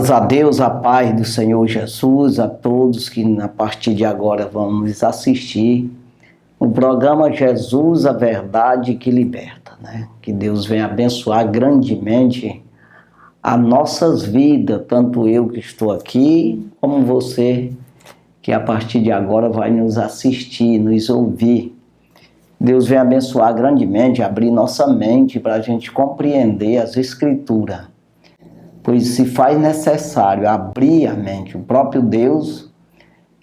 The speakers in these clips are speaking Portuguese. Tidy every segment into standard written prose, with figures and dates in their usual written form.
Graças a Deus, a paz do Senhor Jesus, a todos que a partir de agora vão nos assistir o programa Jesus, a Verdade que Liberta, né? Que Deus venha abençoar grandemente as nossas vidas, tanto eu que estou aqui, como você que a partir de agora vai nos assistir, nos ouvir. Deus venha abençoar grandemente, abrir nossa mente para a gente compreender as Escrituras. Pois se faz necessário abrir a mente, o próprio Deus,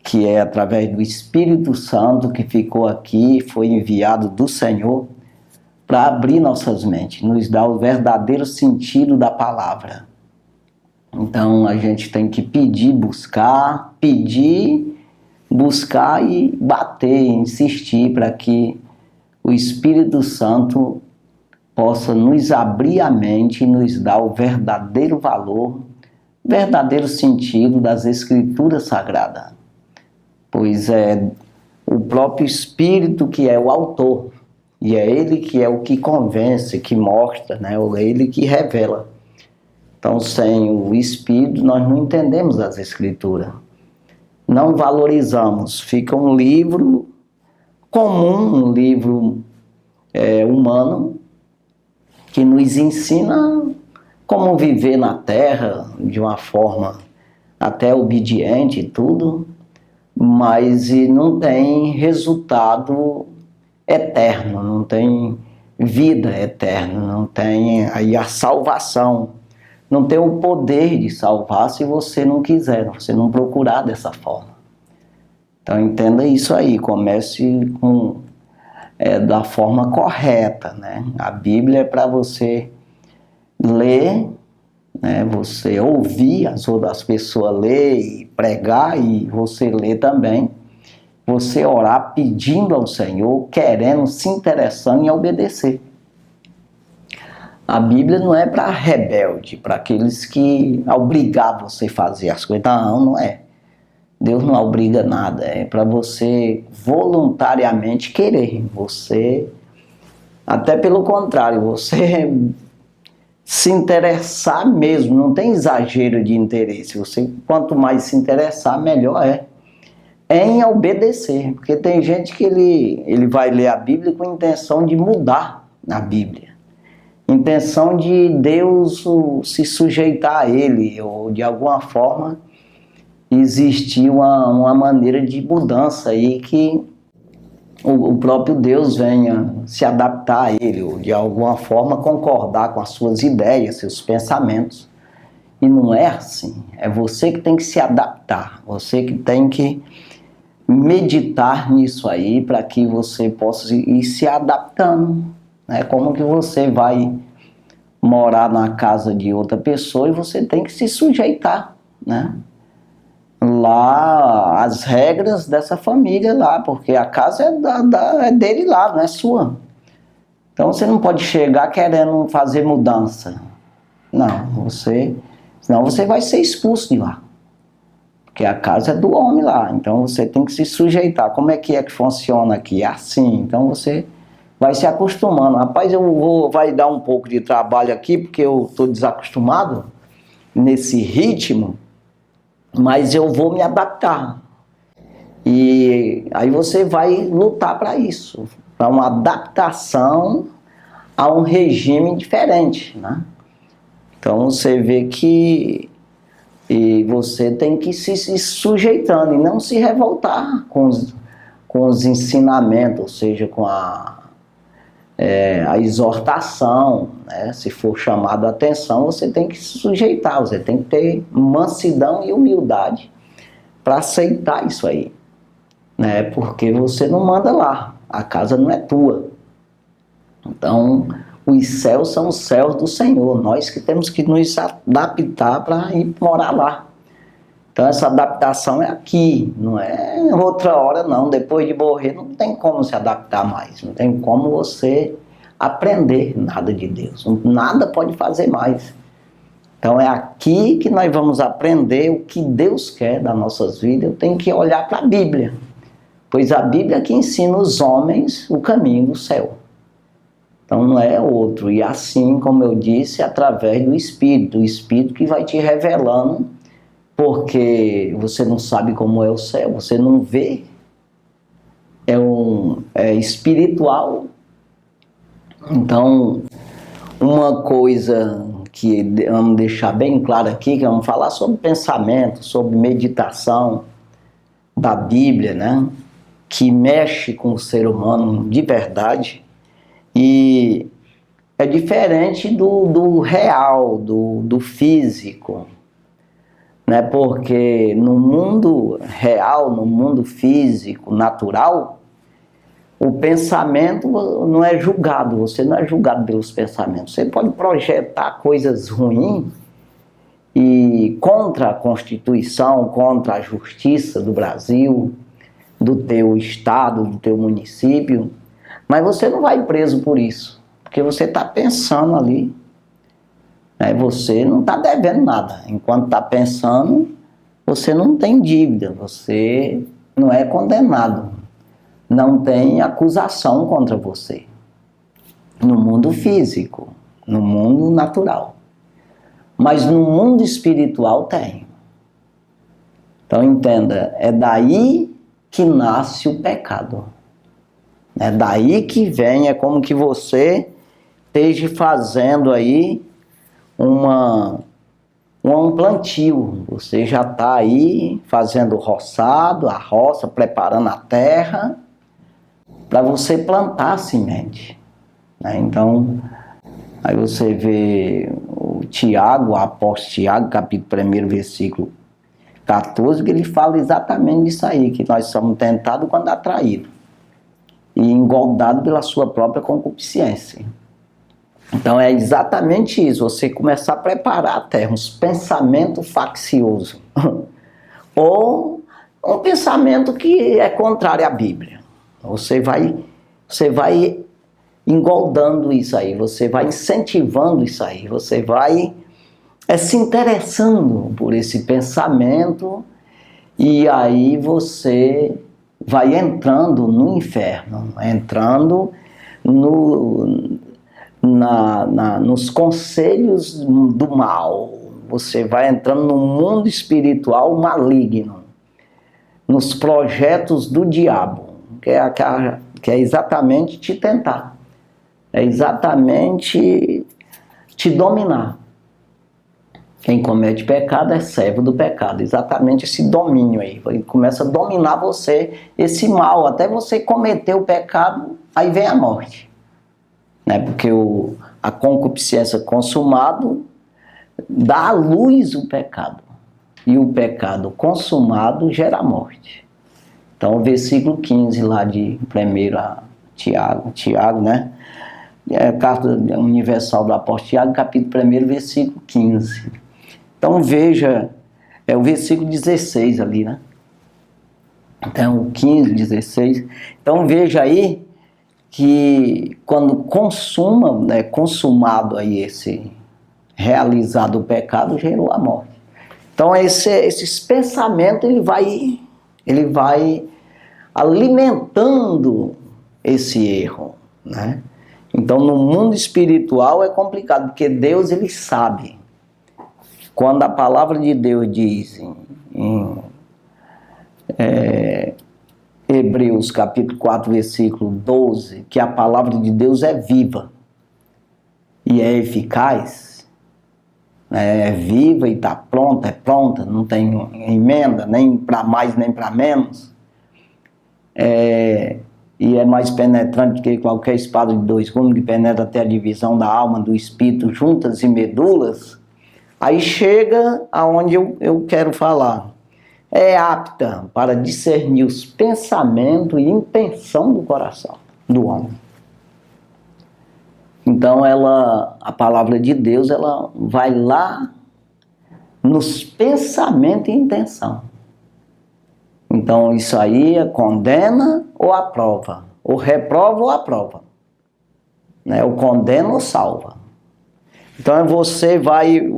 que é através do Espírito Santo que ficou aqui, foi enviado do Senhor, para abrir nossas mentes, nos dar o verdadeiro sentido da palavra. Então a gente tem que pedir, buscar e bater, insistir para que o Espírito Santo possa nos abrir a mente e nos dar o verdadeiro valor, verdadeiro sentido das Escrituras Sagradas. Pois é o próprio Espírito que é o autor, e é ele que é o que convence, que mostra, né? É ele que revela. Então, sem o Espírito, nós não entendemos as Escrituras. Não valorizamos. Fica um livro comum, um livro humano, que nos ensina como viver na terra de uma forma até obediente e tudo, mas não tem resultado eterno, não tem vida eterna, não tem aí a salvação, não tem o poder de salvar se você não quiser, se você não procurar dessa forma. Então entenda isso aí, comece da forma correta, né? A Bíblia é para você ler, né? Você ouvir as outras pessoas ler e pregar, e você ler também. Você orar pedindo ao Senhor, querendo, se interessando em obedecer. A Bíblia não é para rebelde, para aqueles que obrigam você a fazer as coisas. Não é. Deus não obriga nada, é para você voluntariamente querer. Você, até pelo contrário, você se interessar mesmo, não tem exagero de interesse. Você, quanto mais se interessar, melhor é em obedecer. Porque tem gente que ele vai ler a Bíblia com a intenção de mudar a Bíblia. Intenção de Deus se sujeitar a ele, ou de alguma forma existe uma maneira de mudança aí que o próprio Deus venha se adaptar a ele, ou de alguma forma concordar com as suas ideias, seus pensamentos. E não é assim. É você que tem que se adaptar, você que tem que meditar nisso aí para que você possa ir se adaptando. Né? Como que você vai morar na casa de outra pessoa e você tem que se sujeitar, né? Lá as regras dessa família lá, porque a casa é dele lá, não é sua. Então você não pode chegar querendo fazer mudança. Não, senão você vai ser expulso de lá. Porque a casa é do homem lá, então você tem que se sujeitar. Como é que funciona aqui? É assim, então você vai se acostumando. Rapaz, vai dar um pouco de trabalho aqui, porque eu estou desacostumado nesse ritmo, mas eu vou me adaptar. E aí você vai lutar para isso, para uma adaptação a um regime diferente, né? Então você vê que você tem que ir se sujeitando e não se revoltar com os ensinamentos, ou seja, com a exortação, né? Se for chamado a atenção, você tem que se sujeitar, você tem que ter mansidão e humildade para aceitar isso aí, né? Porque você não manda lá, a casa não é tua. Então, os céus são os céus do Senhor, nós que temos que nos adaptar para ir morar lá. Então essa adaptação é aqui, não é outra hora não. Depois de morrer não tem como se adaptar mais, não tem como você aprender nada de Deus, nada pode fazer mais. Então é aqui que nós vamos aprender o que Deus quer das nossas vidas. Eu tenho que olhar para a Bíblia, pois a Bíblia é que ensina os homens o caminho do céu. Então não é outro. E assim, como eu disse, através do Espírito. O Espírito que vai te revelando, porque você não sabe como é o céu, você não vê. É espiritual. Então, uma coisa que vamos deixar bem claro aqui, que vamos falar sobre pensamento, sobre meditação da Bíblia, né? Que mexe com o ser humano de verdade. E é diferente do real, do físico, né? Porque no mundo real, no mundo físico, natural, o pensamento não é julgado, você não é julgado pelos pensamentos. Você pode projetar coisas ruins e contra a Constituição, contra a justiça do Brasil, do teu estado, do teu município, mas você não vai preso por isso, porque você está pensando ali, né? Você não está devendo nada. Enquanto está pensando, você não tem dívida, você não é condenado. Não tem acusação contra você. No mundo físico, no mundo natural. Mas no mundo espiritual tem. Então entenda, é daí que nasce o pecado. É daí que vem, é como que você esteja fazendo aí um plantio. Você já está aí fazendo o roçado, a roça, preparando a terra, para você plantar a semente, né? Então, aí você vê o Tiago, o apóstolo Tiago, capítulo 1, versículo 14, que ele fala exatamente disso aí, que nós somos tentados quando atraídos e engordados pela sua própria concupiscência. Então é exatamente isso, você começar a preparar a terra, uns pensamentos facciosos, ou um pensamento que é contrário à Bíblia. Você vai engoldando isso aí, você vai incentivando isso aí, você vai se interessando por esse pensamento, e aí você vai entrando no inferno, entrando nos conselhos do mal, você vai entrando no mundo espiritual maligno, nos projetos do diabo, que é exatamente te tentar, é exatamente te dominar. Quem comete pecado é servo do pecado, exatamente esse domínio aí, ele começa a dominar você, esse mal, até você cometer o pecado, aí vem a morte, né? Porque a concupiscência consumado dá à luz o pecado, e o pecado consumado gera morte. Então, o versículo 15 lá de 1 Tiago, né? É a carta universal do apóstolo Tiago, capítulo 1, versículo 15. Então, veja, é o versículo 16 ali, né? Então, 15, 16. Então, veja aí que quando consumado aí esse realizado o pecado, gerou a morte. Então, esses pensamentos, ele vai alimentando esse erro, né? Então, no mundo espiritual é complicado, porque Deus, ele sabe. Quando a palavra de Deus diz em Hebreus capítulo 4, versículo 12, que a palavra de Deus é viva e é eficaz, né? É viva e está pronta, não tem emenda, nem para mais nem para menos. E é mais penetrante que qualquer espada de dois gumes, que penetra até a divisão da alma, do espírito, juntas e medulas. Aí chega aonde eu quero falar. É apta para discernir os pensamentos e intenção do coração do homem. Então a palavra de Deus, ela vai lá nos pensamentos e intenção. Então isso aí condena ou aprova, ou reprova ou aprova, né? Ou condena ou salva. Então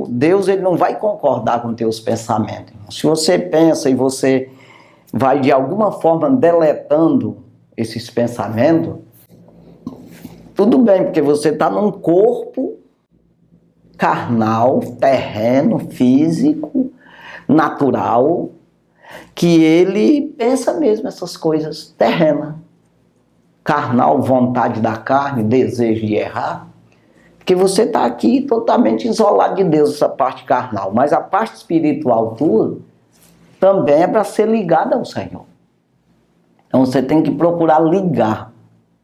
Deus, ele não vai concordar com teus pensamentos. Se você pensa e você vai de alguma forma deletando esses pensamentos, Tudo bem, porque você está num corpo carnal, terreno, físico, natural, que ele pensa mesmo essas coisas terrenas. Carnal, vontade da carne, desejo de errar. Porque você está aqui totalmente isolado de Deus, essa parte carnal. Mas a parte espiritual tua também é para ser ligada ao Senhor. Então você tem que procurar ligar,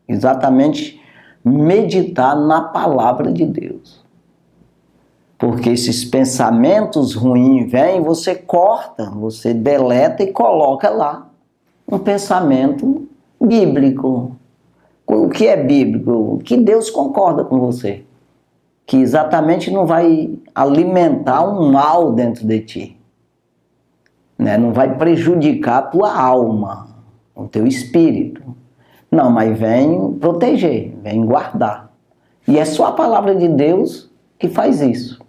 exatamente meditar na palavra de Deus. Porque esses pensamentos ruins vêm, você corta, você deleta e coloca lá um pensamento bíblico. O que é bíblico? Que Deus concorda com você. Que exatamente não vai alimentar um mal dentro de ti. Né? Não vai prejudicar a tua alma, o teu espírito. Não, mas vem proteger, vem guardar. E é só a palavra de Deus que faz isso.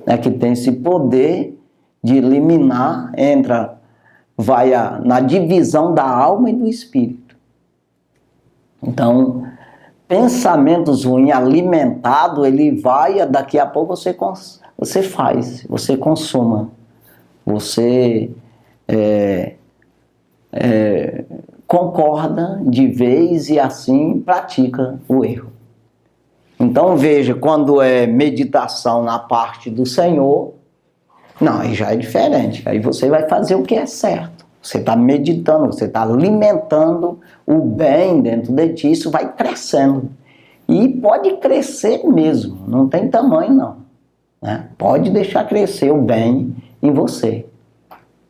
Né? Que tem esse poder de eliminar, vai na divisão da alma e do espírito. Então, pensamentos ruins alimentados, ele vai, daqui a pouco você faz, você consuma, você concorda de vez e assim pratica o erro. Então veja, quando é meditação na parte do Senhor, não, aí já é diferente, aí você vai fazer o que é certo. Você está meditando, você está alimentando o bem dentro de ti, isso vai crescendo. E pode crescer mesmo, não tem tamanho não. Né? Pode deixar crescer o bem em você.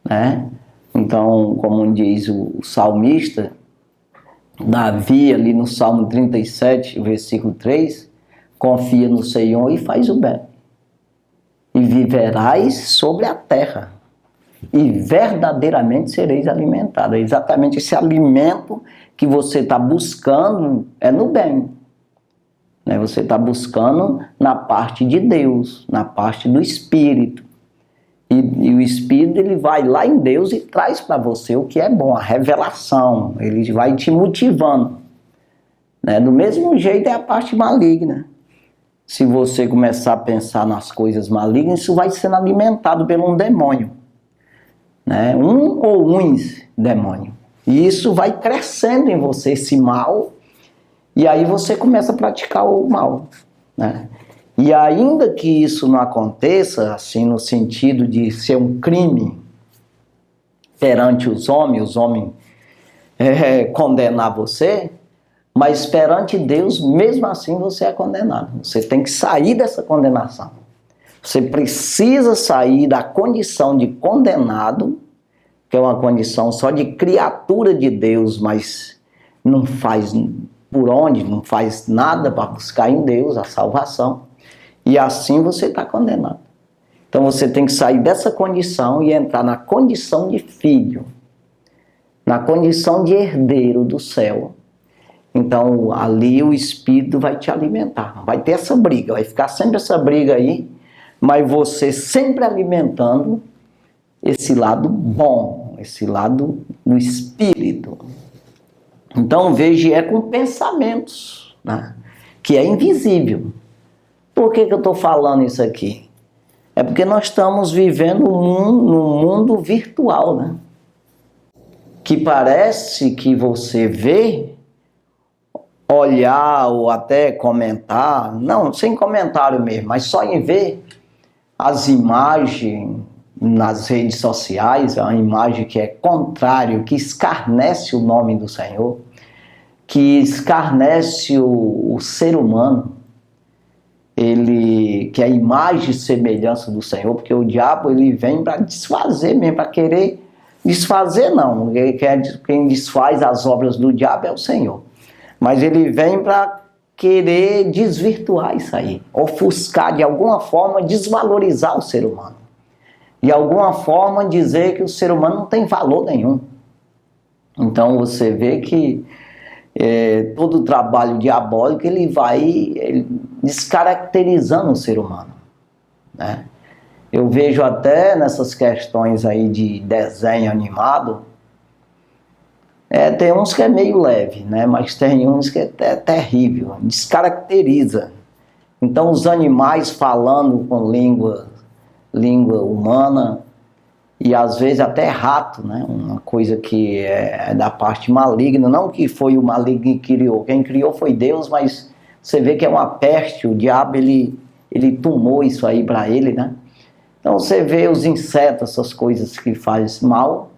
Né? Então, como diz o salmista, Davi, ali no Salmo 37, versículo 3, confia no Senhor e faz o bem. E viverás sobre a terra. E verdadeiramente sereis alimentados. É exatamente esse alimento que você está buscando é no bem. Né? Você está buscando na parte de Deus, na parte do Espírito. E o Espírito ele vai lá em Deus e traz para você o que é bom, a revelação. Ele vai te motivando. Né? Do mesmo jeito é a parte maligna. Se você começar a pensar nas coisas malignas, isso vai sendo alimentado por um demônio. Né? Um ou uns demônios. E isso vai crescendo em você, esse mal, e aí você começa a praticar o mal. Né? E ainda que isso não aconteça, assim, no sentido de ser um crime perante os homens condenar você, mas perante Deus, mesmo assim você é condenado. Você tem que sair dessa condenação. Você precisa sair da condição de condenado, que é uma condição só de criatura de Deus, mas não faz por onde, não faz nada para buscar em Deus a salvação. E assim você está condenado. Então você tem que sair dessa condição e entrar na condição de filho, na condição de herdeiro do céu. Então ali o Espírito vai te alimentar. Vai ter essa briga, vai ficar sempre essa briga aí, mas você sempre alimentando esse lado bom, esse lado do Espírito. Então veja, é com pensamentos, né? Que é invisível. Por que eu estou falando isso aqui? É porque nós estamos vivendo num mundo virtual, né? Que parece que você vê, olhar ou até comentar, não, sem comentário mesmo, mas só em ver as imagens nas redes sociais, é uma imagem que é contrária, que escarnece o nome do Senhor, que escarnece o ser humano, que é a imagem e semelhança do Senhor, porque o diabo ele vem para desfazer mesmo, para querer desfazer não, quem desfaz as obras do diabo é o Senhor, mas ele vem para querer desvirtuar isso aí, ofuscar de alguma forma, desvalorizar o ser humano, de alguma forma dizer que o ser humano não tem valor nenhum. Então você vê que todo o trabalho diabólico ele vai descaracterizando o ser humano. Né? Eu vejo até nessas questões aí de desenho animado, Tem uns que é meio leve, né? Mas tem uns que é terrível, descaracteriza. Então os animais falando com língua humana, e às vezes até rato, né? Uma coisa que é da parte maligna, não que foi o maligno que criou, quem criou foi Deus, mas você vê que é uma peste, o diabo ele tomou isso aí para ele, né? Então você vê os insetos, essas coisas que fazem mal,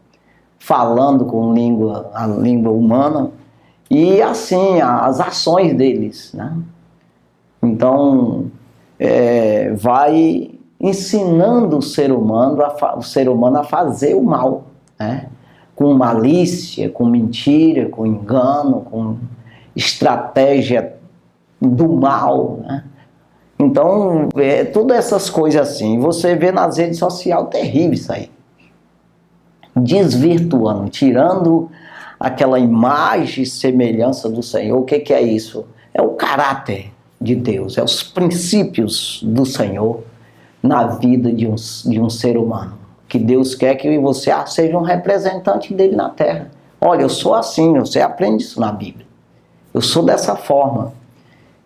falando com a língua humana, e assim, as ações deles, né? Então, vai ensinando o ser humano a fazer o mal, né? Com malícia, com mentira, com engano, com estratégia do mal, né? Então, todas essas coisas assim, você vê nas redes sociais terríveis isso aí. Desvirtuando, tirando aquela imagem e semelhança do Senhor. O que é isso? É o caráter de Deus, é os princípios do Senhor na vida de um ser humano. Que Deus quer que você seja um representante dele na terra. Olha, eu sou assim, você aprende isso na Bíblia. Eu sou dessa forma.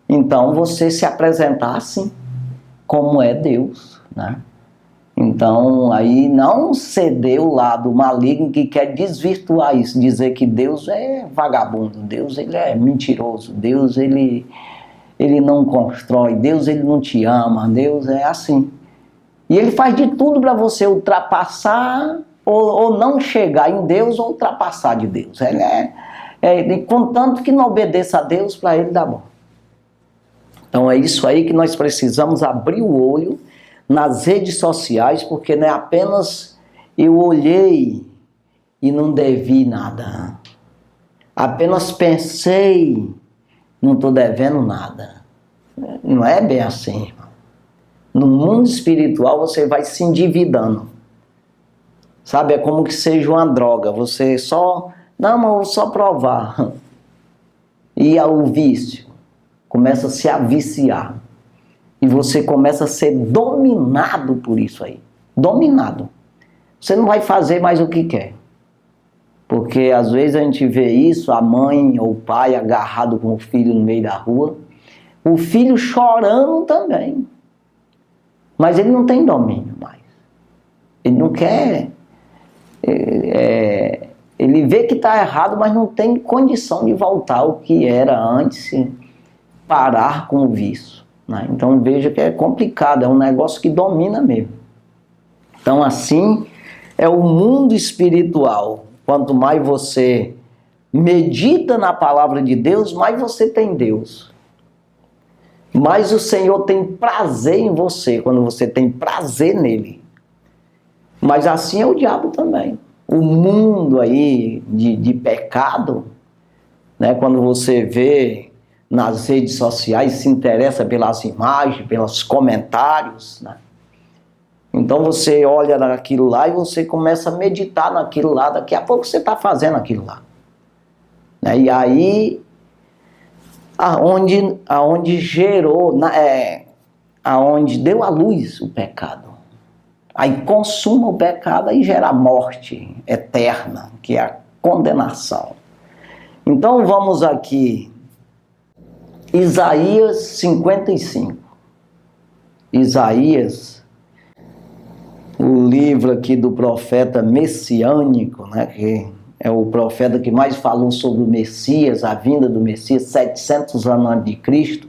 Então você se apresentar assim, como é Deus, né? Então aí não ceder o lado maligno que quer desvirtuar isso, dizer que Deus é vagabundo, Deus ele é mentiroso, Deus ele não constrói, Deus ele não te ama, Deus é assim. E ele faz de tudo para você ultrapassar ou não chegar em Deus ou ultrapassar de Deus. Ele contanto que não obedeça a Deus, para ele dá bom. Então é isso aí que nós precisamos abrir o olho nas redes sociais, porque não é apenas eu olhei e não devi nada. Apenas pensei, não estou devendo nada. Não é bem assim, irmão. No mundo espiritual você vai se endividando. Sabe, é como que seja uma droga. Você não, mas eu vou só provar. E o vício começa a se viciar. E você começa a ser dominado por isso aí. Dominado. Você não vai fazer mais o que quer. Porque às vezes a gente vê isso, a mãe ou o pai agarrado com o filho no meio da rua. O filho chorando também. Mas ele não tem domínio mais. Ele não quer. Ele vê que está errado, mas não tem condição de voltar ao que era antes, parar com o vício. Né? Então veja que é complicado, é um negócio que domina mesmo. Então assim é o mundo espiritual. Quanto mais você medita na palavra de Deus, mais você tem Deus. Mais o Senhor tem prazer em você, quando você tem prazer nele. Mas assim é o diabo também. O mundo aí de pecado, né? Quando você vê nas redes sociais, se interessa pelas imagens, pelos comentários, né? Então você olha naquilo lá e você começa a meditar naquilo lá, daqui a pouco você está fazendo aquilo lá, né? E aí, aonde gerou, aonde deu à luz o pecado, aí consuma o pecado e gera a morte eterna, que é a condenação. Então vamos aqui, Isaías 55. Isaías, o livro aqui do profeta messiânico, né, que é o profeta que mais falou sobre o Messias, a vinda do Messias, 700 anos antes de Cristo.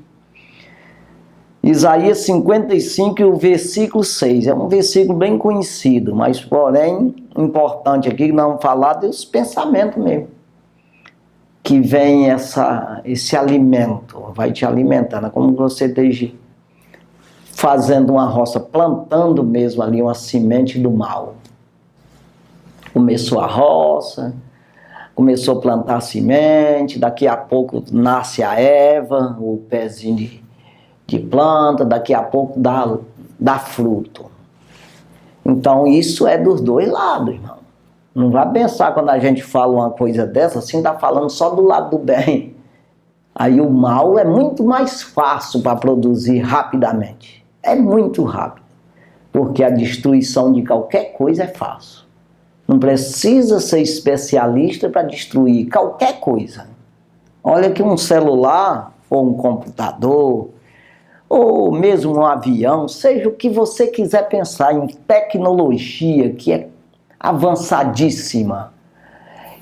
Isaías 55 e o versículo 6, é um versículo bem conhecido, mas porém importante aqui, não falar dos pensamentos mesmo, que vem esse alimento, vai te alimentando, como você esteja fazendo uma roça, plantando mesmo ali uma semente do mal. Começou a roça, começou a plantar a semente, daqui a pouco nasce a erva, o pezinho de planta, daqui a pouco dá fruto. Então isso é dos dois lados, irmão. Não vai pensar quando a gente fala uma coisa dessa, assim, está falando só do lado do bem. Aí o mal é muito mais fácil para produzir rapidamente. É muito rápido. Porque a destruição de qualquer coisa é fácil. Não precisa ser especialista para destruir qualquer coisa. Olha que um celular, ou um computador, ou mesmo um avião, seja o que você quiser pensar em tecnologia que é avançadíssima.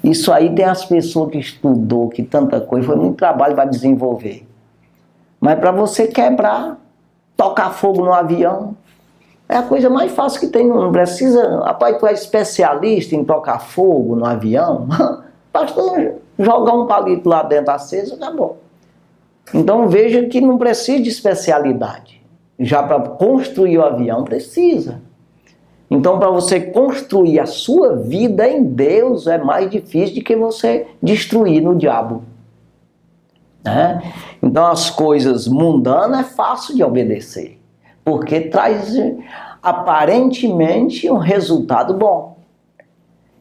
Isso aí tem as pessoas que estudou, que tanta coisa, foi muito trabalho para desenvolver. Mas para você quebrar, tocar fogo no avião, é a coisa mais fácil que tem. Não precisa, rapaz, tu é especialista em tocar fogo no avião, basta jogar um palito lá dentro aceso, acabou. Então veja que não precisa de especialidade. Já para construir o avião precisa. Então, para você construir a sua vida em Deus é mais difícil do que você destruir no diabo. Né? Então, as coisas mundanas é fácil de obedecer, porque traz aparentemente um resultado bom.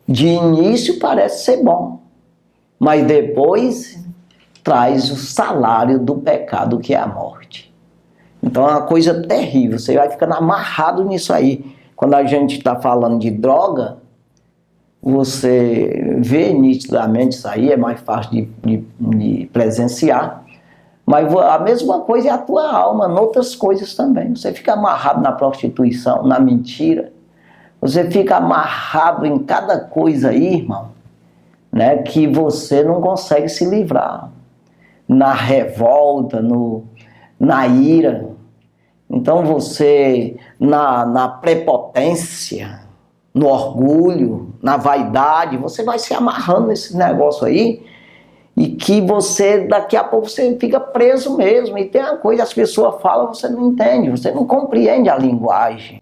De início parece ser bom, mas depois traz o salário do pecado, que é a morte. Então, é uma coisa terrível, você vai ficando amarrado nisso aí. Quando a gente está falando de droga, você vê nitidamente isso aí, é mais fácil de presenciar. Mas a mesma coisa é a tua alma, em outras coisas também. Você fica amarrado na prostituição, na mentira. Você fica amarrado em cada coisa aí, irmão, né, que você não consegue se livrar. Na revolta, na ira. Então você, na prepotência, no orgulho, na vaidade, você vai se amarrando nesse negócio aí, e que você, daqui a pouco, você fica preso mesmo. E tem uma coisa, as pessoas falam, você não entende, você não compreende a linguagem.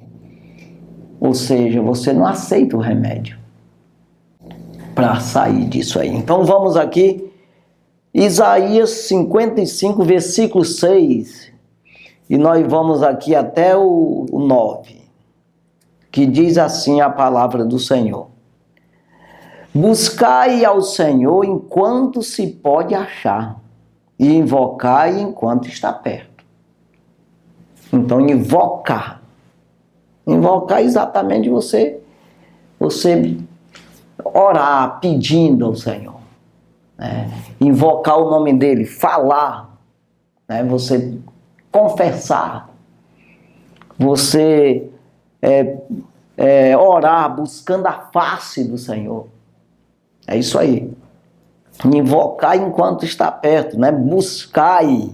Ou seja, você não aceita o remédio para sair disso aí. Então vamos aqui, Isaías 55, versículo 6. E nós vamos aqui até o 9, que diz assim a palavra do Senhor. Buscai ao Senhor enquanto se pode achar, e invocai enquanto está perto. Então, invocar. Invocar é exatamente você orar pedindo ao Senhor. Né? Invocar o nome dele, falar, né? Você confessar, você orar buscando a face do Senhor. É isso aí. Invocar enquanto está perto, né? Buscai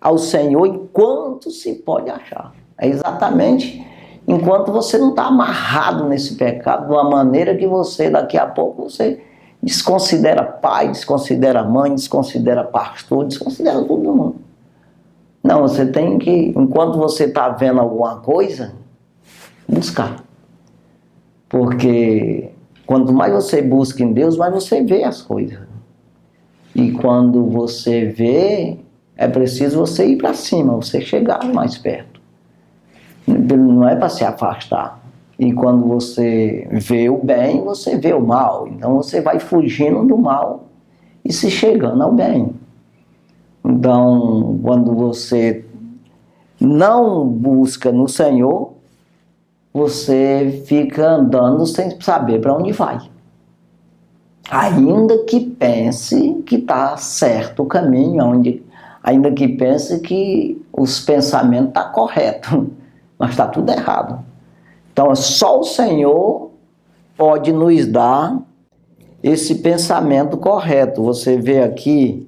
ao Senhor enquanto se pode achar. É exatamente enquanto você não está amarrado nesse pecado de uma maneira que você, daqui a pouco, você desconsidera pai, desconsidera mãe, desconsidera pastor, desconsidera todo mundo. Não, você tem que, enquanto você está vendo alguma coisa, buscar. Porque quanto mais você busca em Deus, mais você vê as coisas. E quando você vê, é preciso você ir para cima, você chegar mais perto. Não é para se afastar. E quando você vê o bem, você vê o mal. Então você vai fugindo do mal e se chegando ao bem. Então, quando você não busca no Senhor, você fica andando sem saber para onde vai. Ainda que pense que está certo o caminho, ainda que pense que os pensamentos estão corretos, mas está tudo errado. Então, só o Senhor pode nos dar esse pensamento correto. Você vê aqui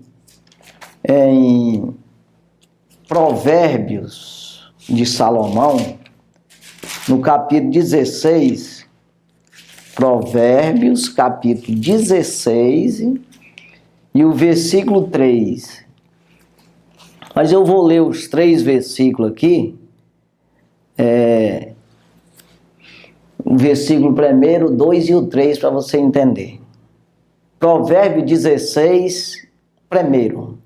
em Provérbios de Salomão, no capítulo 16, Provérbios, capítulo 16, e o versículo 3. Mas eu vou ler os 3 versículos aqui. O versículo 1, 2 e o 3, para você entender. Provérbio 16, 1.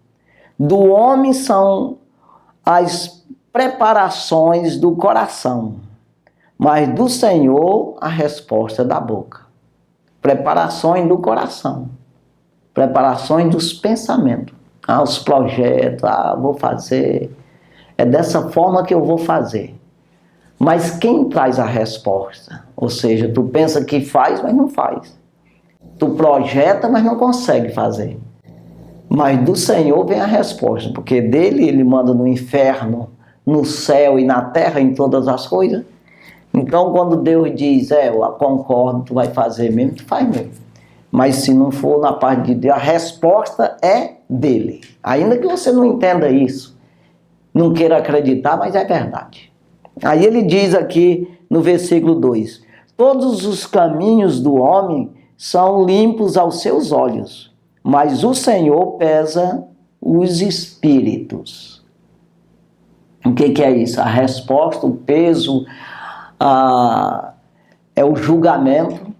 Do homem são as preparações do coração, mas do Senhor a resposta da boca. Preparações do coração, preparações dos pensamentos. Os projetos, vou fazer, é dessa forma que eu vou fazer. Mas quem traz a resposta? Ou seja, tu pensa que faz, mas não faz. Tu projeta, mas não consegue fazer. Mas do Senhor vem a resposta, porque dele ele manda no inferno, no céu e na terra, em todas as coisas. Então, quando Deus diz, eu concordo, tu vai fazer mesmo, tu faz mesmo. Mas se não for na parte de Deus, a resposta é dele. Ainda que você não entenda isso, não queira acreditar, mas é verdade. Aí ele diz aqui no versículo 2, todos os caminhos do homem são limpos aos seus olhos, mas o Senhor pesa os espíritos. O que é isso? A resposta, o peso, é o julgamento,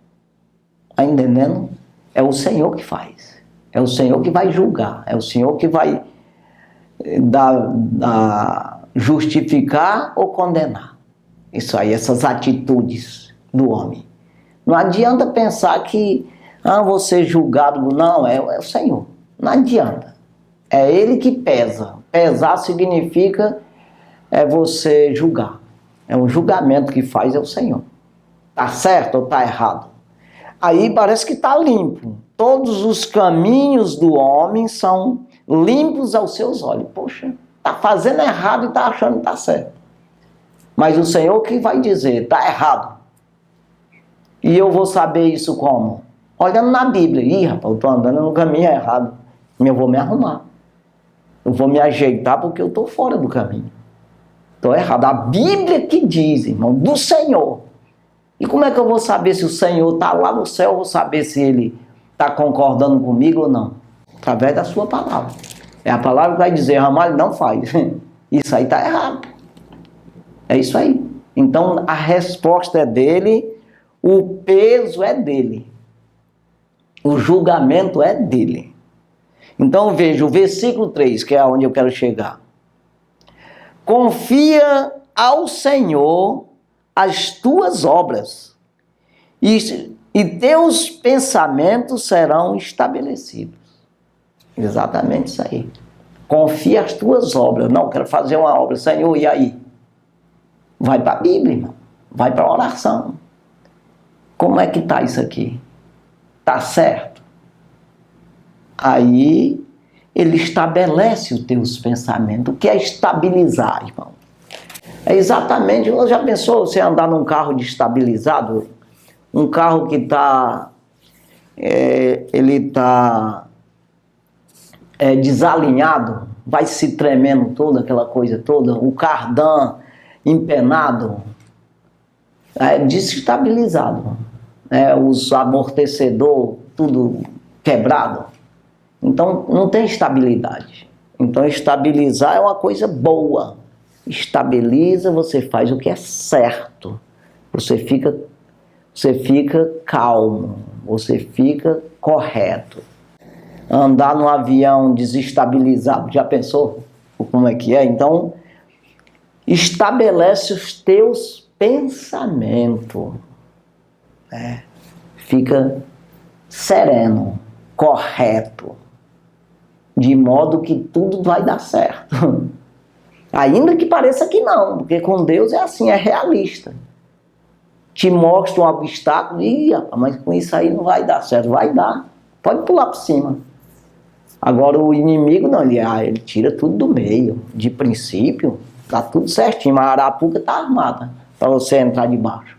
está entendendo? É o Senhor que faz, é o Senhor que vai julgar, é o Senhor que vai justificar ou condenar. Isso aí, essas atitudes do homem. Não adianta pensar que vou ser julgado. Não, é o Senhor. Não adianta. É Ele que pesa. Pesar significa você julgar. É um julgamento que faz, é o Senhor. Tá certo ou tá errado? Aí parece que está limpo. Todos os caminhos do homem são limpos aos seus olhos. Poxa, está fazendo errado e está achando que está certo. Mas o Senhor que vai dizer, está errado. E eu vou saber isso como? Olhando na Bíblia. Ih, rapaz, eu estou andando no caminho errado. Eu vou me arrumar. Eu vou me ajeitar porque eu estou fora do caminho. Estou errado. A Bíblia que diz, irmão, do Senhor. E como é que eu vou saber se o Senhor está lá no céu? Eu vou saber se Ele está concordando comigo ou não? Através da sua palavra. É a palavra que vai dizer, Ramalho, não faz. Isso aí está errado. É isso aí. Então a resposta é dele, o peso é dele. O julgamento é dele. Então veja o versículo 3, que é onde eu quero chegar. Confia ao Senhor as tuas obras e teus pensamentos serão estabelecidos. Exatamente isso aí. Confia as tuas obras. Não, quero fazer uma obra. Senhor, e aí? Vai para a Bíblia, irmão. Vai para a oração. Como é que está isso aqui? Está certo? Aí ele estabelece os teus pensamentos. O que é estabilizar, irmão? É exatamente, já pensou você andar num carro destabilizado? Um carro que está desalinhado, vai se tremendo toda aquela coisa toda, o cardan empenado, desestabilizado, os amortecedores tudo quebrado. Então não tem estabilidade. Então estabilizar é uma coisa boa. Estabiliza, você faz o que é certo. Você fica calmo, você fica correto. Andar num avião desestabilizado, já pensou como é que é? Então, estabelece os teus pensamentos. Fica sereno, correto, de modo que tudo vai dar certo. Ainda que pareça que não, porque com Deus é assim, é realista. Te mostra um obstáculo e, mas com isso aí não vai dar certo. Vai dar, pode pular por cima. Agora o inimigo não, ele tira tudo do meio. De princípio, tá tudo certinho, mas a arapuca tá armada para você entrar debaixo.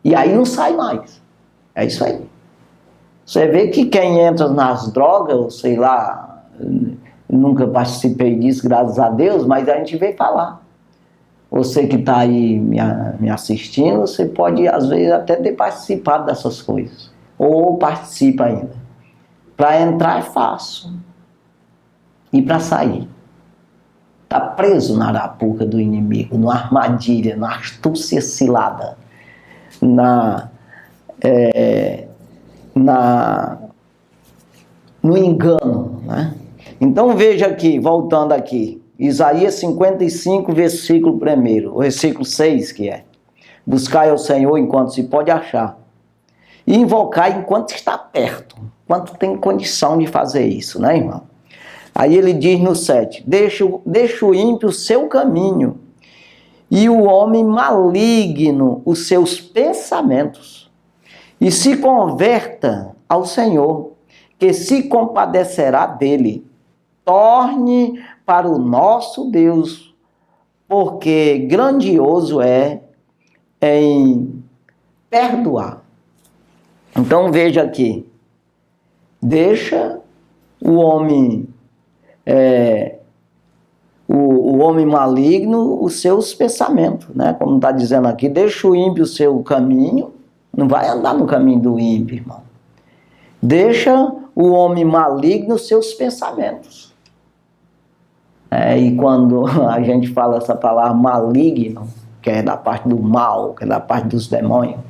E aí não sai mais. É isso aí. Você vê que quem entra nas drogas, sei lá, nunca participei disso, graças a Deus, mas a gente vê falar. Você que está aí me assistindo, você pode, às vezes, até ter participado dessas coisas. Ou participa ainda. Para entrar é fácil. E para sair? Está preso na arapuca do inimigo, numa armadilha, na astúcia cilada, no engano, né? Então veja aqui, voltando aqui, Isaías 55, versículo 1, o versículo 6 que é: buscai ao Senhor enquanto se pode achar, e invocai enquanto está perto, enquanto tem condição de fazer isso, né, irmão? Aí ele diz no 7, deixa o ímpio o seu caminho, e o homem maligno os seus pensamentos, e se converta ao Senhor, que se compadecerá dele. Torne para o nosso Deus, porque grandioso é em perdoar. Então veja aqui, deixa o homem o homem maligno os seus pensamentos, né? Como está dizendo aqui, deixa o ímpio o seu caminho, não vai andar no caminho do ímpio, irmão. Deixa o homem maligno os seus pensamentos. E quando a gente fala essa palavra maligno, que é da parte do mal, que é da parte dos demônios,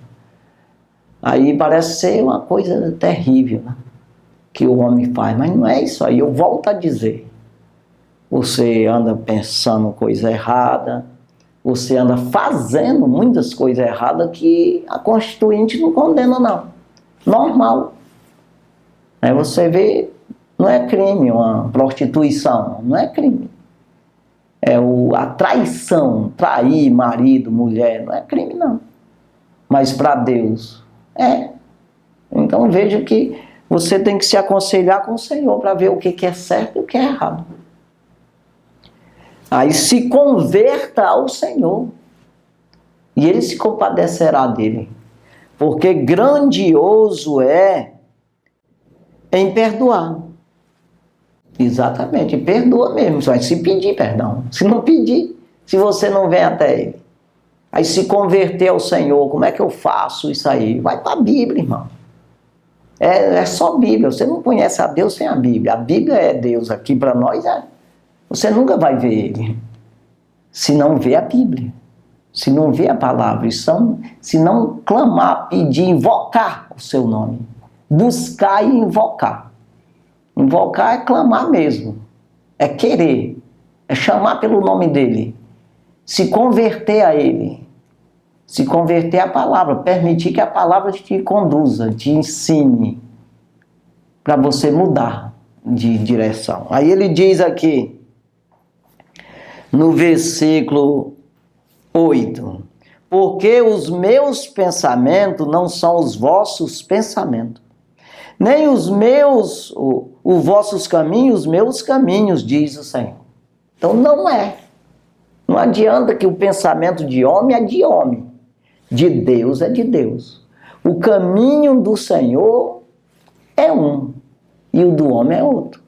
aí parece ser uma coisa terrível, né? Que o homem faz, mas não é isso aí. Eu volto a dizer, você anda pensando coisa errada, você anda fazendo muitas coisas erradas que a Constituinte não condena, não. Normal. Aí você vê, não é crime uma prostituição, não é crime. A traição, trair marido, mulher, não é crime, não. Mas para Deus, é. Então veja que você tem que se aconselhar com o Senhor para ver o que é certo e o que é errado. Aí se converta ao Senhor e Ele se compadecerá dele, porque grandioso é em perdoar. Exatamente, perdoa mesmo, só se pedir perdão. Se não pedir, se você não vem até Ele, aí se converter ao Senhor, como é que eu faço isso aí? Vai para a Bíblia, irmão. É só Bíblia, você não conhece a Deus sem a Bíblia. A Bíblia é Deus aqui para nós, você nunca vai ver Ele se não vê a Bíblia, se não vê a palavra, se não clamar, pedir, invocar o seu nome, buscar e invocar. Invocar é clamar mesmo, é querer, é chamar pelo nome dele, se converter a ele, se converter à palavra, permitir que a palavra te conduza, te ensine, para você mudar de direção. Aí ele diz aqui, no versículo 8, porque os meus pensamentos não são os vossos pensamentos, nem os vossos caminhos, os meus caminhos, diz o Senhor. Então não é. Não adianta que o pensamento de homem é de homem, de Deus é de Deus. O caminho do Senhor é um, e o do homem é outro.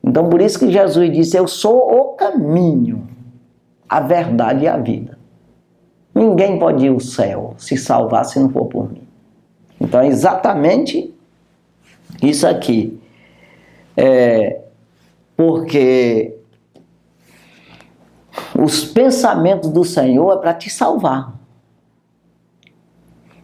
Então por isso que Jesus disse, eu sou o caminho, a verdade e a vida. Ninguém pode ir ao céu, se salvar se não for por mim. Então é exatamente isso aqui. Porque os pensamentos do Senhor é para te salvar.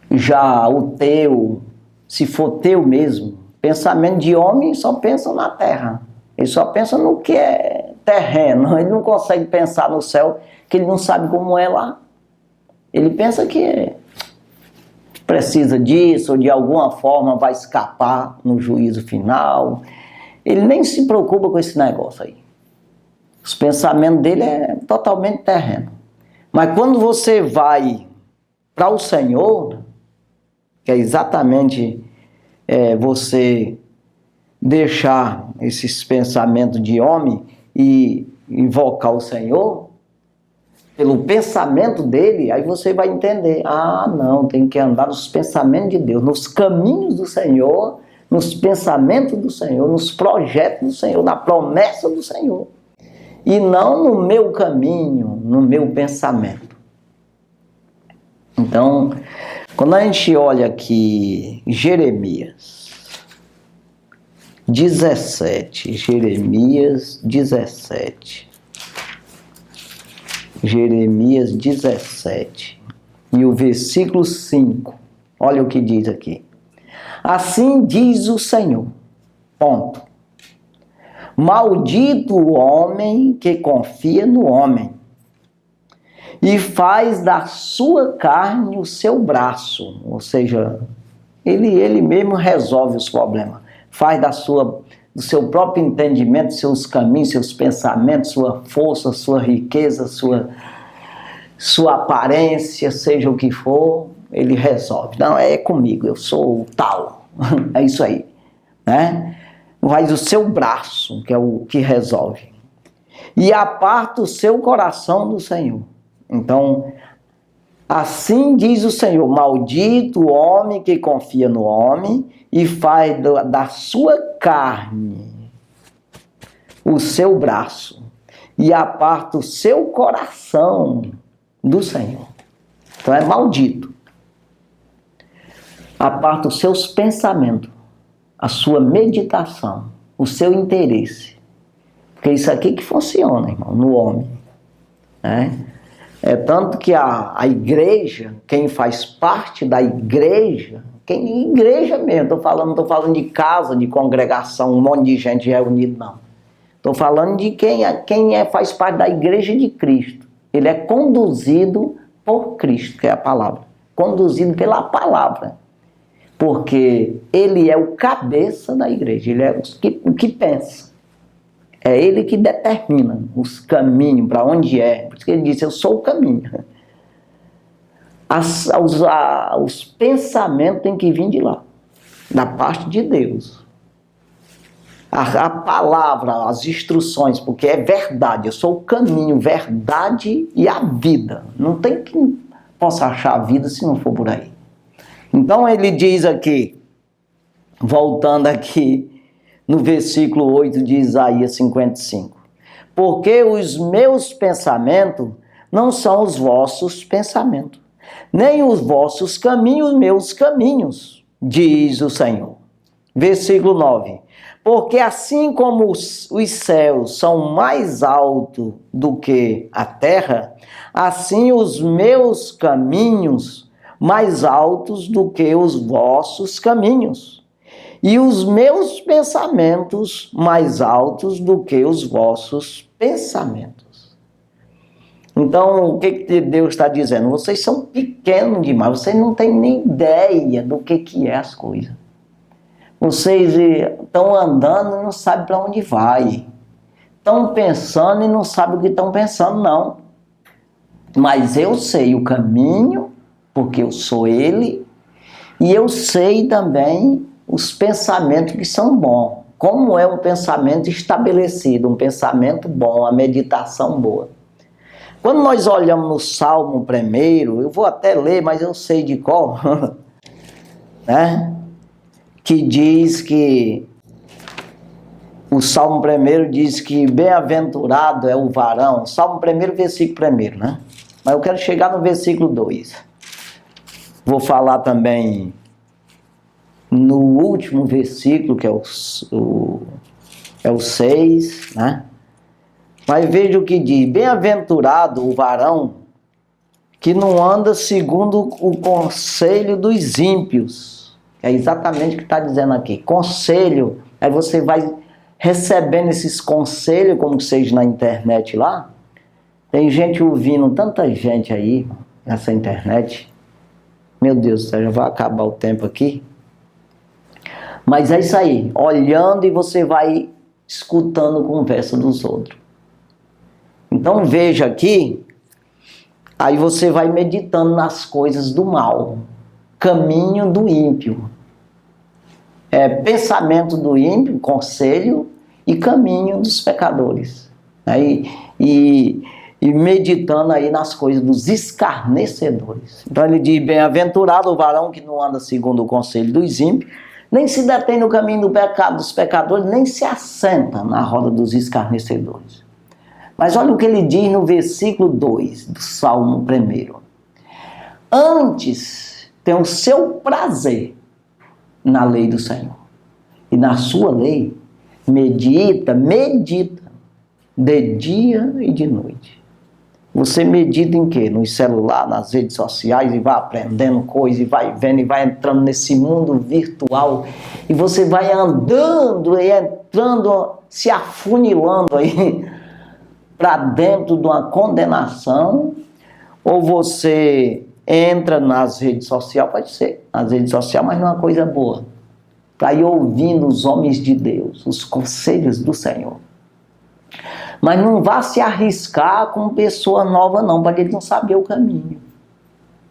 Já o teu, se for teu mesmo, pensamento de homem só pensa na terra. Ele só pensa no que é terreno. Ele não consegue pensar no céu, que ele não sabe como é lá. Ele pensa que precisa disso, ou de alguma forma vai escapar no juízo final. Ele nem se preocupa com esse negócio aí. Os pensamentos dele é totalmente terreno. Mas quando você vai para o Senhor, que é exatamente você deixar esses pensamentos de homem e invocar o Senhor, pelo pensamento dele, aí você vai entender, não, tem que andar nos pensamentos de Deus, nos caminhos do Senhor, nos pensamentos do Senhor, nos projetos do Senhor, na promessa do Senhor, e não no meu caminho, no meu pensamento. Então, quando a gente olha aqui Jeremias 17, Jeremias 17, e o versículo 5, olha o que diz aqui. Assim diz o Senhor, ponto. Maldito o homem que confia no homem e faz da sua carne o seu braço, ou seja, ele mesmo resolve os problemas, faz do seu próprio entendimento, seus caminhos, seus pensamentos, sua força, sua riqueza, sua aparência, seja o que for, ele resolve. Não, é comigo, eu sou o tal. É isso aí, né? Mas o seu braço, que é o que resolve. E aparta o seu coração do Senhor. Então, assim diz o Senhor: maldito o homem que confia no homem e faz da sua carne o seu braço e aparta o seu coração do Senhor. Então é maldito. Aparta os seus pensamentos, a sua meditação, o seu interesse. Porque isso aqui que funciona, irmão, no homem, né? É tanto que a igreja, quem faz parte da igreja, igreja mesmo, não estou falando de casa, de congregação, um monte de gente reunida, não. Estou falando de quem faz parte da igreja de Cristo. Ele é conduzido por Cristo, que é a palavra. Conduzido pela palavra. Porque ele é o cabeça da igreja, ele é o que pensa. É ele que determina os caminhos, para onde é. Por isso que ele disse: eu sou o caminho. Os pensamentos têm que vir de lá, da parte de Deus. A palavra, as instruções, porque é verdade. Eu sou o caminho, verdade e a vida. Não tem quem possa achar a vida se não for por aí. Então ele diz aqui, voltando aqui, no versículo 8 de Isaías 55. Porque os meus pensamentos não são os vossos pensamentos, nem os vossos caminhos, meus caminhos, diz o Senhor. Versículo 9. Porque assim como os céus são mais altos do que a terra, assim os meus caminhos mais altos do que os vossos caminhos, e os meus pensamentos mais altos do que os vossos pensamentos. Então, o que Deus está dizendo? Vocês são pequenos demais, vocês não têm nem ideia do que é as coisas. Vocês estão andando e não sabem para onde vai. Estão pensando e não sabem o que estão pensando, não. Mas eu sei o caminho, porque eu sou Ele, e eu sei também os pensamentos que são bons. Como é um pensamento estabelecido, um pensamento bom, a meditação boa. Quando nós olhamos no Salmo 1, eu vou até ler, mas eu sei de qual, né? Que diz que, o Salmo 1 diz que bem-aventurado é o varão, Salmo 1, versículo 1, né? Mas eu quero chegar no versículo 2. Vou falar também no último versículo, que é o 6, né? Mas veja o que diz: bem-aventurado o varão que não anda segundo o conselho dos ímpios. É exatamente o que está dizendo aqui. Conselho, aí você vai recebendo esses conselhos, como seja na internet lá. Tem gente ouvindo, tanta gente aí nessa internet. Meu Deus do céu, já vai acabar o tempo aqui. Mas é isso aí, olhando e você vai escutando a conversa dos outros. Então veja aqui, aí você vai meditando nas coisas do mal, caminho do ímpio. Pensamento do ímpio, conselho, e caminho dos pecadores. Aí, e meditando aí nas coisas dos escarnecedores. Então ele diz: bem-aventurado o varão que não anda segundo o conselho dos ímpios, nem se detém no caminho do pecado dos pecadores, nem se assenta na roda dos escarnecedores. Mas olha o que ele diz no versículo 2 do Salmo 1. Antes tem o seu prazer na lei do Senhor, e na sua lei medita de dia e de noite. Você medita em quê? No celular, nas redes sociais, e vai aprendendo coisas, e vai vendo, e vai entrando nesse mundo virtual, e você vai andando e entrando, se afunilando aí para dentro de uma condenação, ou você entra nas redes sociais, pode ser, nas redes sociais, mas não é uma coisa boa. Está aí ouvindo os homens de Deus, os conselhos do Senhor. Mas não vá se arriscar com pessoa nova não, para ele não saber o caminho.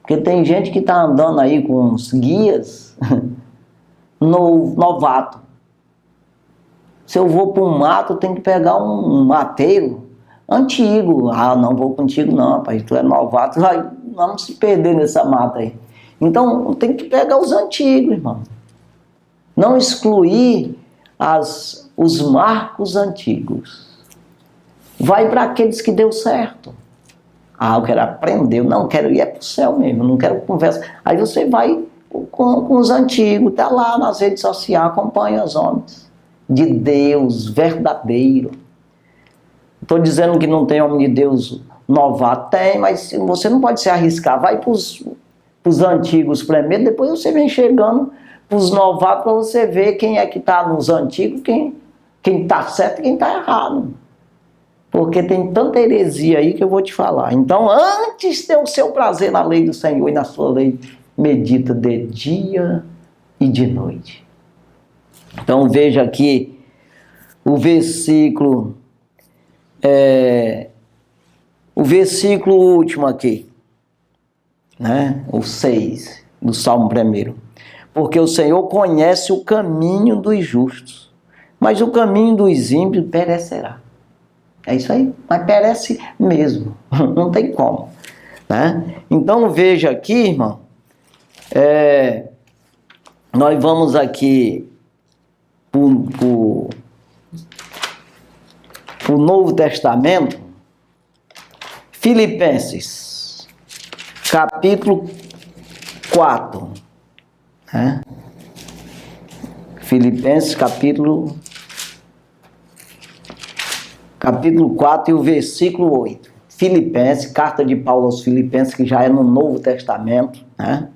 Porque tem gente que está andando aí com uns guias novato. Se eu vou para um mato, eu tenho que pegar um mateiro antigo. Ah, não vou contigo não, rapaz, tu é novato, vamos se perder nessa mata aí. Então, tem que pegar os antigos, irmão. Não excluir os marcos antigos. Vai para aqueles que deu certo. Ah, eu quero aprender, eu não quero ir para o céu mesmo, eu não quero conversa. Aí você vai com os antigos, está lá nas redes sociais, acompanha os homens de Deus verdadeiro. Estou dizendo que não tem homem de Deus novato, tem, mas você não pode se arriscar. Vai para os antigos primeiro, depois você vem chegando para os novatos para você ver quem é que está nos antigos, quem está certo e quem está errado. Porque tem tanta heresia aí que eu vou te falar. Então, antes de ter o seu prazer na lei do Senhor e na sua lei, medita de dia e de noite. Então, veja aqui o versículo último aqui, né? O 6 do Salmo 1. Porque o Senhor conhece o caminho dos justos, mas o caminho dos ímpios perecerá. É isso aí, mas perece mesmo, não tem como, né? Então veja aqui, irmão, nós vamos aqui para o Novo Testamento, Filipenses, capítulo 4, né? Filipenses, capítulo 4 e o versículo 8. Filipenses, carta de Paulo aos Filipenses, que já é no Novo Testamento, né?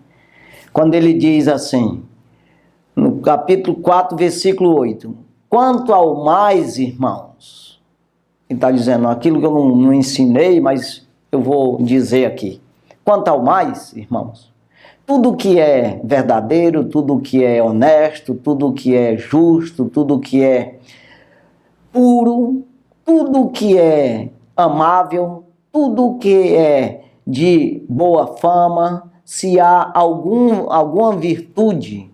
Quando ele diz assim, no capítulo 4, versículo 8, quanto ao mais, irmãos, ele está dizendo aquilo que eu não ensinei, mas eu vou dizer aqui. Quanto ao mais, irmãos, tudo que é verdadeiro, tudo que é honesto, tudo que é justo, tudo que é puro, tudo que é amável, tudo que é de boa fama, se há alguma virtude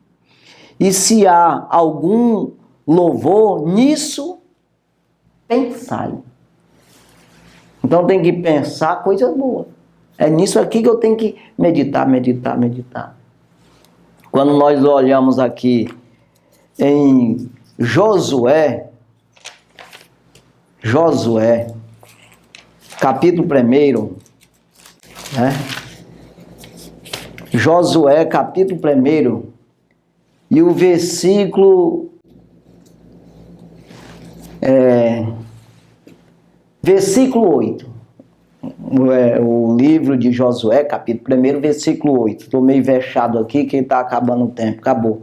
e se há algum louvor, nisso pensai. Então tem que pensar coisa boa. É nisso aqui que eu tenho que meditar. Quando nós olhamos aqui em Josué, capítulo 1, né? Josué, capítulo 1, e o versículo versículo 8. O livro de Josué, capítulo 1, versículo 8. Estou meio vexado aqui que está acabando o tempo, acabou.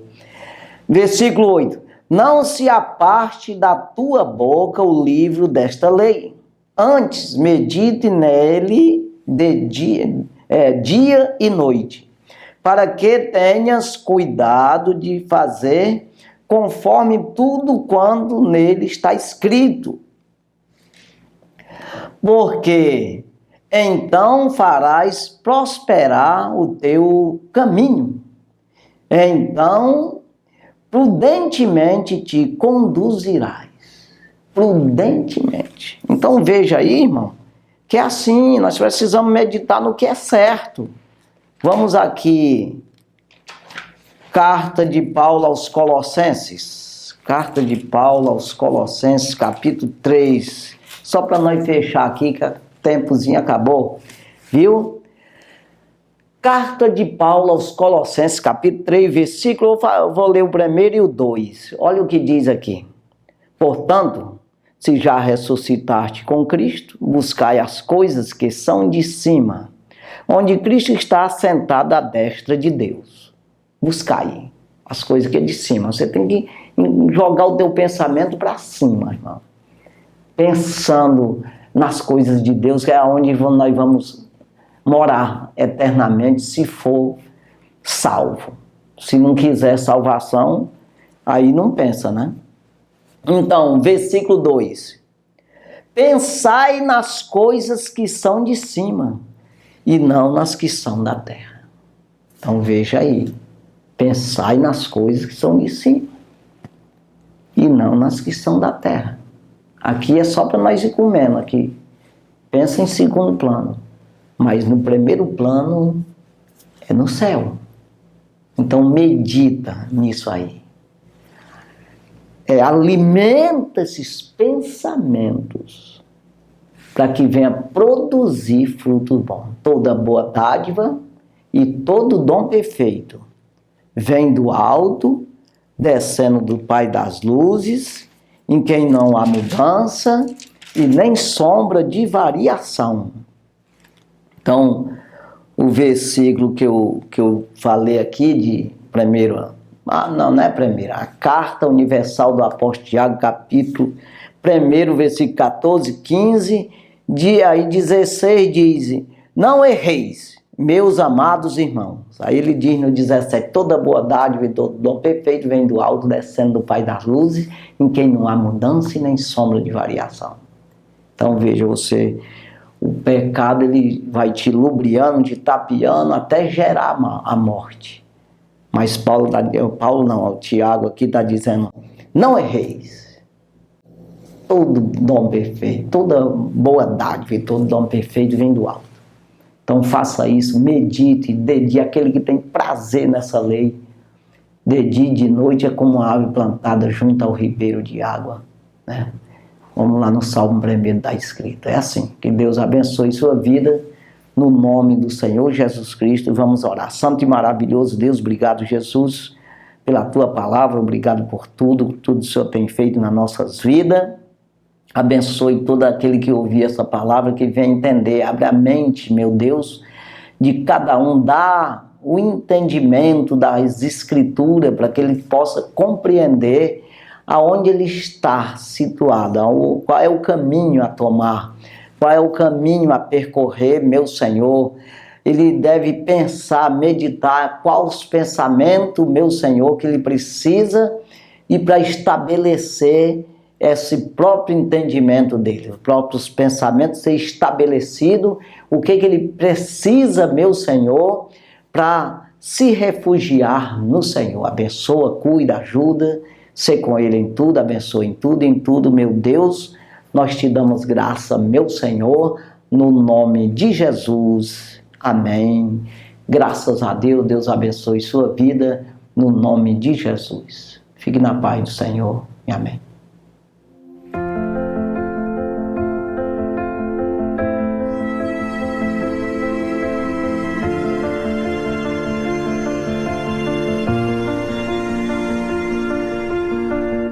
Versículo 8. Não se aparte da tua boca o livro desta lei. Antes, medite nele de dia e noite, para que tenhas cuidado de fazer conforme tudo quanto nele está escrito. Porque então farás prosperar o teu caminho. Então prudentemente te conduzirás. Prudentemente. Então veja aí, irmão, que é assim, nós precisamos meditar no que é certo. Vamos aqui, carta de Paulo aos Colossenses. Carta de Paulo aos Colossenses, capítulo 3. Só para nós fechar aqui, que o tempozinho acabou, viu? Carta de Paulo aos Colossenses, capítulo 3, versículo, eu vou ler o 1 e o 2. Olha o que diz aqui. Portanto, se já ressuscitaste com Cristo, buscai as coisas que são de cima, onde Cristo está assentado à destra de Deus. Buscai as coisas que é de cima. Você tem que jogar o teu pensamento para cima, irmão. Pensando nas coisas de Deus, que é onde nós vamos morar eternamente, se for salvo. Se não quiser salvação, aí não pensa, né? Então, versículo 2. Pensai nas coisas que são de cima e não nas que são da terra. Então veja aí, pensai nas coisas que são de cima e não nas que são da terra. Aqui é só para nós ir comendo aqui. Pensa em segundo plano, mas no primeiro plano é no céu. Então medita nisso aí. Alimenta esses pensamentos para que venha produzir fruto bom. Toda boa dádiva e todo dom perfeito vem do alto, descendo do Pai das luzes, em quem não há mudança e nem sombra de variação. Então, o versículo que eu falei aqui de primeiro, não é primeiro, a carta universal do apóstolo Tiago, capítulo 1, versículo 14, 15, aí 16 diz, não erreis, meus amados irmãos. Aí ele diz no 17, toda boa dádiva e todo dom perfeito vem do alto, descendo do Pai das luzes, em quem não há mudança e nem sombra de variação. Então veja você, o pecado ele vai te lubriando, te tapeando até gerar a morte. Mas o Tiago aqui está dizendo, não erreis. Todo dom perfeito, toda boa dádiva e todo dom perfeito vem do alto. Então faça isso, medite, dedique aquele que tem prazer nessa lei. De dia e de noite é como uma árvore plantada junto ao ribeiro de água, né? Vamos lá no Salmo 1 está escrito. É assim, que Deus abençoe sua vida, no nome do Senhor Jesus Cristo. Vamos orar. Santo e maravilhoso Deus, obrigado Jesus, pela tua palavra, obrigado por tudo que o Senhor tem feito nas nossas vidas. Abençoe todo aquele que ouvir essa palavra, que venha entender, abre a mente, meu Deus, de cada um, dá o entendimento das escrituras, para que ele possa compreender aonde ele está situado, qual é o caminho a tomar, qual é o caminho a percorrer, meu Senhor. Ele deve pensar, meditar quais os pensamentos, meu Senhor, que ele precisa e para estabelecer esse próprio entendimento dele, os próprios pensamentos ser estabelecido, o que ele precisa, meu Senhor, para se refugiar no Senhor. Abençoa, cuida, ajuda, ser com ele em tudo, abençoa em tudo, meu Deus, nós te damos graça, meu Senhor, no nome de Jesus, amém. Graças a Deus, Deus abençoe sua vida, no nome de Jesus. Fique na paz do Senhor, e amém.